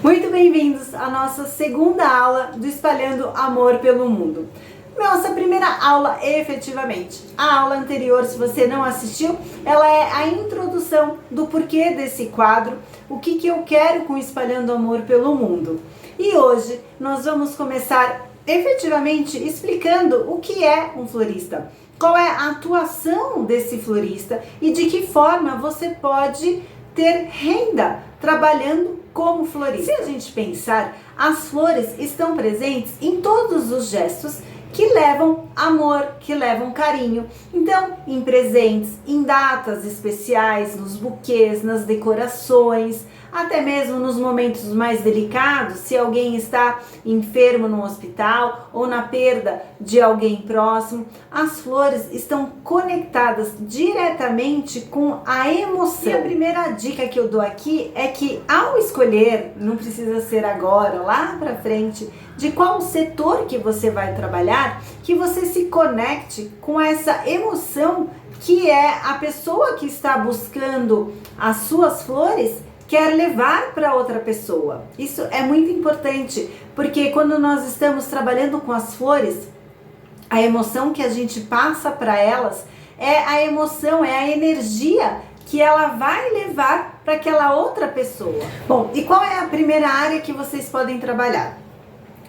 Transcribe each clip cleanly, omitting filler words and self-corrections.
Muito bem-vindos à nossa segunda aula do Espalhando Amor pelo Mundo. Nossa primeira aula, efetivamente. A aula anterior, se você não assistiu, ela é a introdução do porquê desse quadro, o que eu quero com Espalhando Amor pelo Mundo. E hoje nós vamos começar efetivamente explicando o que é um florista, qual é a atuação desse florista e de que forma você pode ter renda trabalhando como florista. Se a gente pensar, as flores estão presentes em todos os gestos que levam amor, que levam carinho. Então, em presentes, em datas especiais, nos buquês, nas decorações, até mesmo nos momentos mais delicados, se alguém está enfermo no hospital ou na perda de alguém próximo, as flores estão conectadas diretamente com a emoção. E a primeira dica que eu dou aqui é que ao escolher, não precisa ser agora, lá pra frente, de qual setor que você vai trabalhar, que você se conecte com essa emoção que é a pessoa que está buscando as suas flores quer levar para outra pessoa. Isso é muito importante, porque quando nós estamos trabalhando com as flores, a emoção que a gente passa para elas é a emoção, é a energia que ela vai levar para aquela outra pessoa. Bom, e qual é a primeira área que vocês podem trabalhar?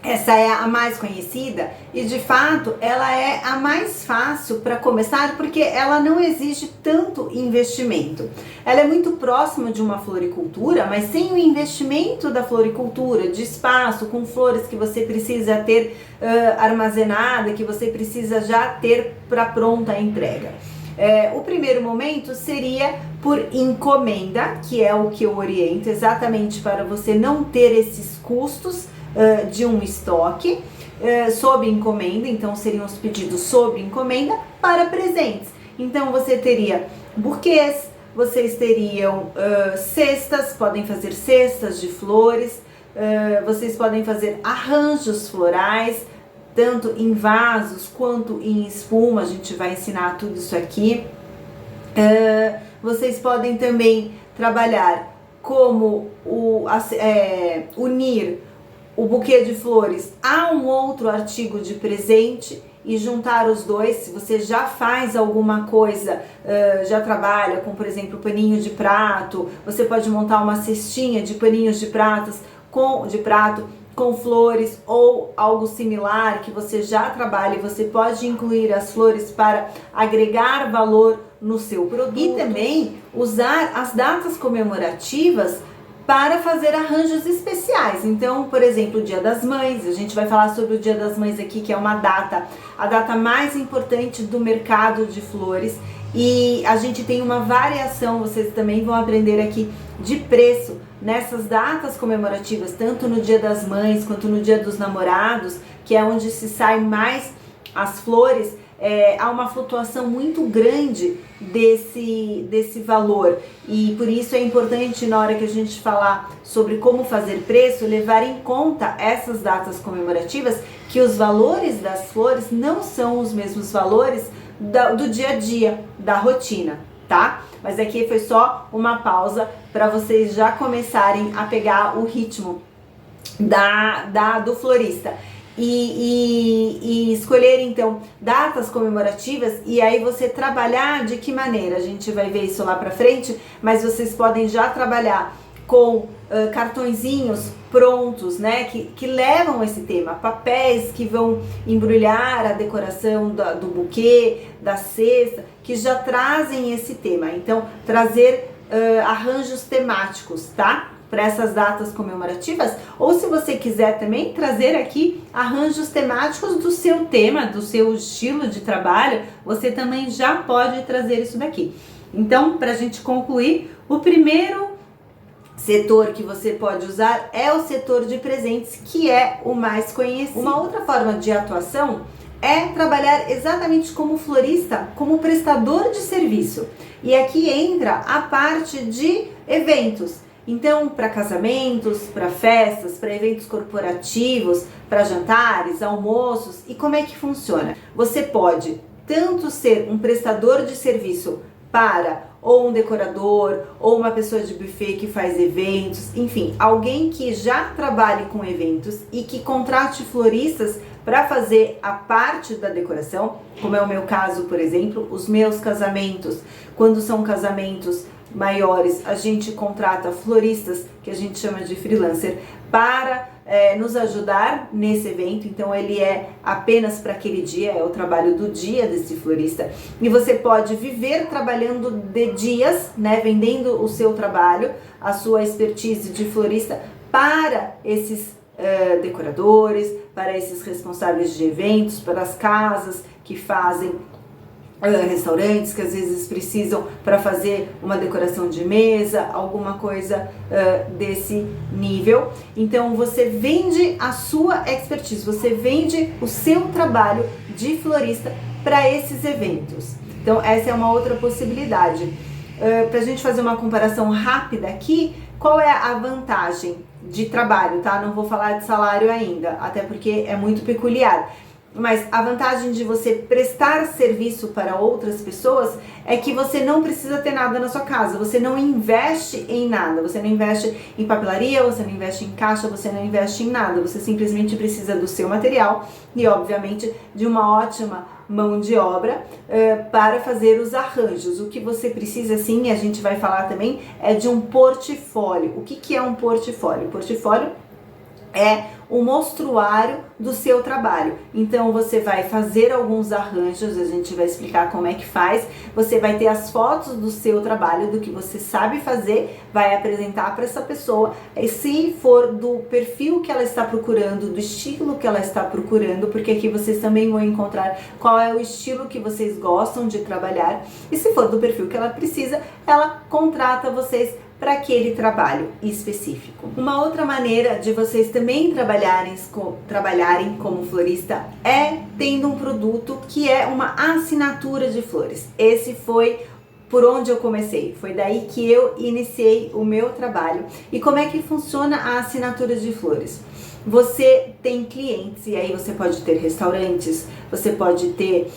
Essa é a mais conhecida e, de fato, ela é a mais fácil para começar porque ela não exige tanto investimento. Ela é muito próxima de uma floricultura, mas sem o investimento da floricultura, de espaço, com flores que você precisa ter armazenada, que você precisa já ter para pronta a entrega. O primeiro momento seria por encomenda, que é o que eu oriento exatamente para você não ter esses custos de um estoque sob encomenda. Então seriam os pedidos sob encomenda para presentes. Então você teria buquês, vocês teriam cestas, podem fazer cestas de flores, vocês podem fazer arranjos florais, tanto em vasos quanto em espuma. A gente vai ensinar tudo isso aqui. Vocês podem também trabalhar como unir o buquê de flores a um outro artigo de presente e juntar os dois. Se você já faz alguma coisa, já trabalha com, por exemplo, paninho de prato, você pode montar uma cestinha de paninhos de prato com flores ou algo similar que você já trabalha, e você pode incluir as flores para agregar valor no seu produto. E também usar as datas comemorativas para fazer arranjos especiais. Então, por exemplo, o Dia das Mães, a gente vai falar sobre o Dia das Mães aqui, que é uma data, a data mais importante do mercado de flores, e a gente tem uma variação, vocês também vão aprender aqui, de preço nessas datas comemorativas, tanto no Dia das Mães quanto no Dia dos Namorados, que é onde se sai mais as flores. Há uma flutuação muito grande desse valor, e por isso é importante, na hora que a gente falar sobre como fazer preço, levar em conta essas datas comemorativas, que os valores das flores não são os mesmos valores do dia a dia, da rotina, tá? Mas aqui foi só uma pausa para vocês já começarem a pegar o ritmo do florista. E escolher então datas comemorativas, e aí você trabalhar de que maneira, a gente vai ver isso lá pra frente, mas vocês podem já trabalhar com cartõezinhos prontos, né, que levam esse tema, papéis que vão embrulhar a decoração do buquê, da cesta, que já trazem esse tema. Então trazer arranjos temáticos, tá? Para essas datas comemorativas, ou se você quiser também trazer aqui arranjos temáticos do seu tema, do seu estilo de trabalho, você também já pode trazer isso daqui. Então, para a gente concluir, o primeiro setor que você pode usar é o setor de presentes, que é o mais conhecido. Uma outra forma de atuação é trabalhar exatamente como florista, como prestador de serviço. E aqui entra a parte de eventos. Então, para casamentos, para festas, para eventos corporativos, para jantares, almoços. E como é que funciona? Você pode tanto ser um prestador de serviço para ou um decorador, ou uma pessoa de buffet que faz eventos, enfim, alguém que já trabalhe com eventos e que contrate floristas para fazer a parte da decoração, como é o meu caso, por exemplo, os meus casamentos, quando são casamentos maiores, a gente contrata floristas, que a gente chama de freelancer, para nos ajudar nesse evento. Então ele é apenas para aquele dia, é o trabalho do dia desse florista. E você pode viver trabalhando de dias, né, vendendo o seu trabalho, a sua expertise de florista para esses decoradores, para esses responsáveis de eventos, para as casas que fazem restaurantes que às vezes precisam para fazer uma decoração de mesa, alguma coisa desse nível. Então você vende a sua expertise, você vende o seu trabalho de florista para esses eventos. Então essa é uma outra possibilidade. Para a gente fazer uma comparação rápida aqui, qual é a vantagem de trabalho, tá? Não vou falar de salário ainda, até porque é muito peculiar. Mas a vantagem de você prestar serviço para outras pessoas é que você não precisa ter nada na sua casa, você não investe em nada, você não investe em papelaria, você não investe em caixa, você não investe em nada, você simplesmente precisa do seu material e, obviamente, de uma ótima mão de obra para fazer os arranjos. O que você precisa, sim, a gente vai falar também, é de um portfólio. O que é um portfólio? Portfólio é o mostruário do seu trabalho. Então você vai fazer alguns arranjos, a gente vai explicar como é que faz. Você vai ter as fotos do seu trabalho, do que você sabe fazer, vai apresentar para essa pessoa. E se for do perfil que ela está procurando, do estilo que ela está procurando, porque aqui vocês também vão encontrar qual é o estilo que vocês gostam de trabalhar. E se for do perfil que ela precisa, ela contrata vocês para aquele trabalho específico. Uma outra maneira de vocês também trabalharem como florista é tendo um produto que é uma assinatura de flores. Esse foi por onde eu comecei, foi daí que eu iniciei o meu trabalho. E como é que funciona a assinatura de flores? Você tem clientes, e aí você pode ter restaurantes, você pode ter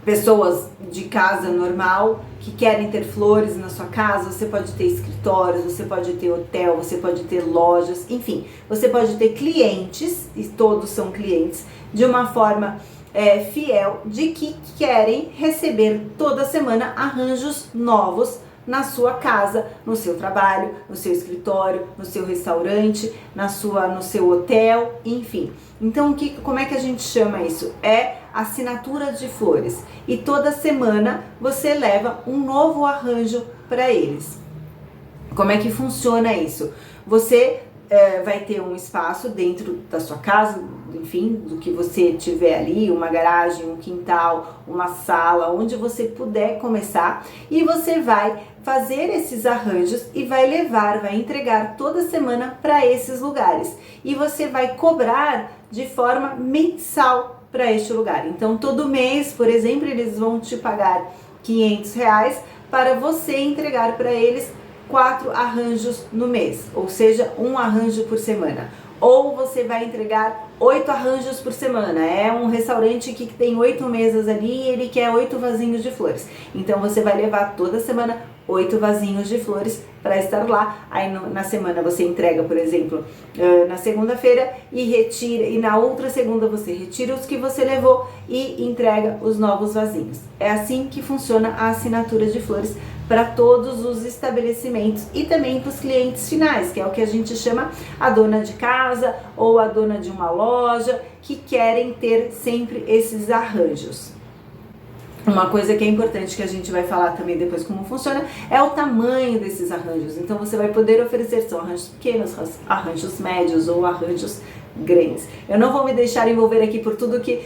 pessoas de casa normal que querem ter flores na sua casa, você pode ter escritórios, você pode ter hotel, você pode ter lojas, enfim, você pode ter clientes, e todos são clientes, de uma forma fiel, de que querem receber toda semana arranjos novos na sua casa, no seu trabalho, no seu escritório, no seu restaurante, no seu hotel, enfim. Então, como é que a gente chama isso? É assinatura de flores. E toda semana você leva um novo arranjo para eles. Como é que funciona isso? Você vai ter um espaço dentro da sua casa, enfim, do que você tiver ali, uma garagem, um quintal, uma sala, onde você puder começar, e você vai fazer esses arranjos e vai entregar toda semana para esses lugares. E você vai cobrar de forma mensal para este lugar. Então, todo mês, por exemplo, eles vão te pagar R$500 para você entregar para eles 4 arranjos no mês, ou seja, um arranjo por semana. Ou você vai entregar 8 arranjos por semana. É um restaurante que tem 8 mesas ali e ele quer 8 vasinhos de flores. Então você vai levar toda semana 8 vasinhos de flores para estar lá. Aí na semana você entrega, por exemplo, na segunda-feira e na outra segunda você retira os que você levou e entrega os novos vasinhos. É assim que funciona a assinatura de flores para todos os estabelecimentos e também para os clientes finais, que é o que a gente chama a dona de casa ou a dona de uma loja, que querem ter sempre esses arranjos. Uma coisa que é importante, que a gente vai falar também depois como funciona, é o tamanho desses arranjos. Então você vai poder oferecer, são arranjos pequenos, arranjos médios ou arranjos grandes. Eu não vou me deixar envolver aqui por tudo que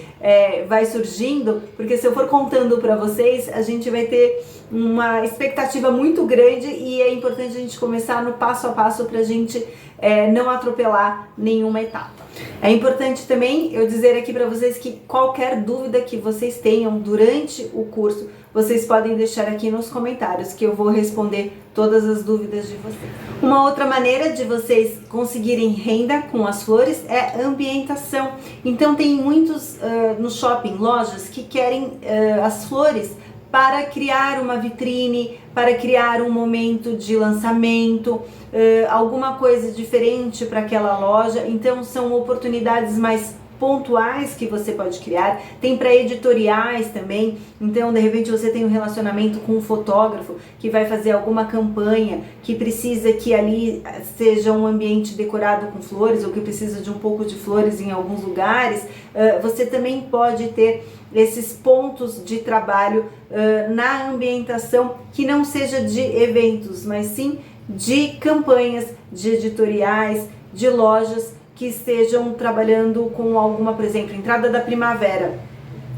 vai surgindo, porque se eu for contando para vocês, a gente vai ter uma expectativa muito grande e é importante a gente começar no passo a passo para a gente não atropelar nenhuma etapa. É importante também eu dizer aqui para vocês que qualquer dúvida que vocês tenham durante o curso, vocês podem deixar aqui nos comentários que eu vou responder todas as dúvidas de vocês. Uma outra maneira de vocês conseguirem renda com as flores é ambientação. Então tem muitos no shopping, lojas que querem as flores para criar uma vitrine, para criar um momento de lançamento, alguma coisa diferente para aquela loja. Então são oportunidades mais pontuais que você pode criar. Tem para editoriais também. Então de repente você tem um relacionamento com um fotógrafo que vai fazer alguma campanha que precisa que ali seja um ambiente decorado com flores, ou que precisa de um pouco de flores em alguns lugares. Você também pode ter esses pontos de trabalho na ambientação que não seja de eventos, mas sim de campanhas, de editoriais, de lojas que estejam trabalhando com alguma, por exemplo, entrada da primavera,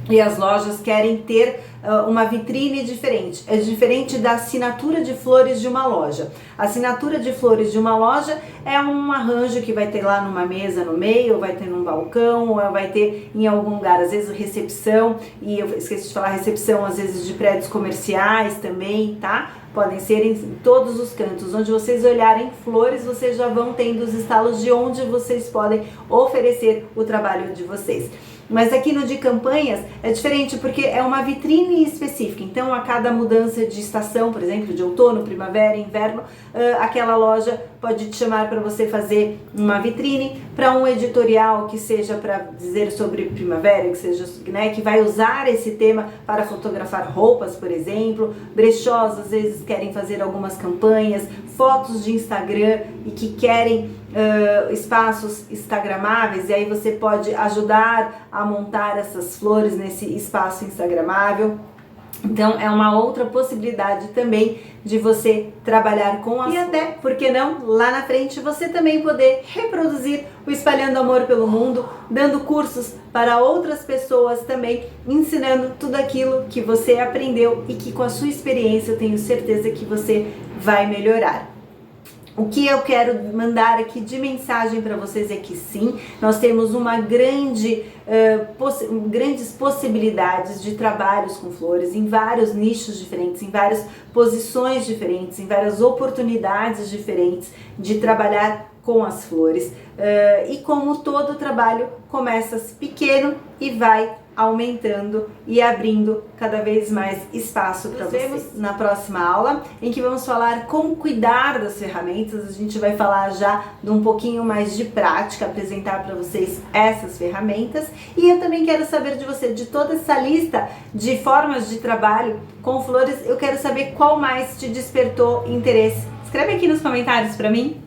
e as lojas querem ter uma vitrine diferente. É diferente da assinatura de flores de uma loja. A assinatura de flores de uma loja é um arranjo que vai ter lá numa mesa no meio, ou vai ter num balcão, ou vai ter em algum lugar, às vezes recepção, e eu esqueci de falar recepção, às vezes de prédios comerciais também, tá? Podem ser em todos os cantos. Onde vocês olharem flores, vocês já vão tendo os estalos de onde vocês podem oferecer o trabalho de vocês. Mas aqui no de campanhas é diferente, porque é uma vitrine específica. Então a cada mudança de estação, por exemplo, de outono, primavera, inverno, aquela loja pode te chamar para você fazer uma vitrine. Para um editorial que seja para dizer sobre primavera, que seja, né, que vai usar esse tema para fotografar roupas, por exemplo. Brechós às vezes querem fazer algumas campanhas, fotos de Instagram e que querem espaços instagramáveis, e aí você pode ajudar a montar essas flores nesse espaço instagramável. Então é uma outra possibilidade também de você trabalhar com as flores. E até, por que não, lá na frente você também poder reproduzir o Espalhando Amor pelo Mundo, dando cursos para outras pessoas também, ensinando tudo aquilo que você aprendeu e que com a sua experiência eu tenho certeza que você vai melhorar. O que eu quero mandar aqui de mensagem para vocês é que sim, nós temos uma grandes possibilidades de trabalhos com flores em vários nichos diferentes, em várias posições diferentes, em várias oportunidades diferentes de trabalhar com as flores. E como todo trabalho começa pequeno e vai aumentando e abrindo cada vez mais espaço para vocês. Na próxima aula, em que vamos falar como cuidar das ferramentas, a gente vai falar já de um pouquinho mais de prática, apresentar para vocês essas ferramentas. E eu também quero saber de você, de toda essa lista de formas de trabalho com flores, eu quero saber qual mais te despertou interesse. Escreve aqui nos comentários para mim.